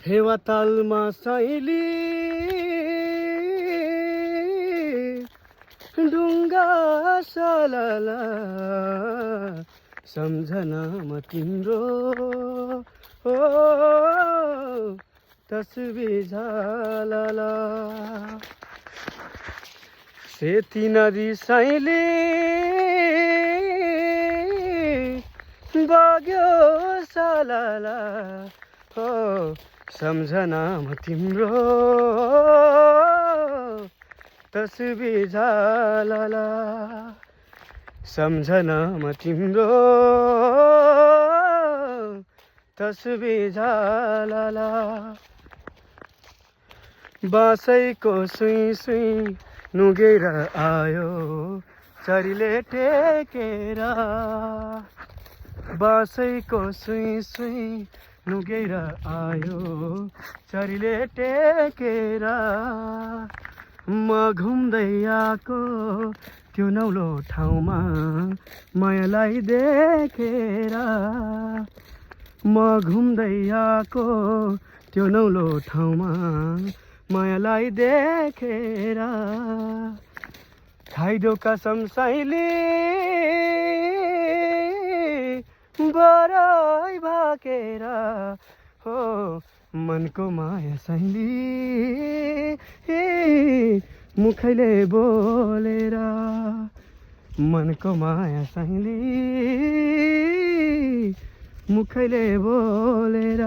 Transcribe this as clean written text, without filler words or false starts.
फेवातालमा साइली ढुङ्गा सालाला सम्झनामा तिम्रो तस्बिर झालाला सेती नदी साइली बग्यो सालाला सम्झनामा तिम्रो तस्बिर झालाला सम्झनामा तिम्रो तस्बिर झालाला बाँसैको सुई सुई नुगेर आयो चरीले टेकेर बाँसैको सुई सुई नुगेर आयो चरीले टेकेर म घुम्दै आएको त्यो नौलो ठाउँमा मायालाई देखेर म घुम्दै आएको त्यो नौलो ठाउँमा मायालाई देखेर खाइदो कसम साइली बराई भाकेर हो मनको माया साइली मुखैले बोलेर मनको माया साइली मुखैले बोलेर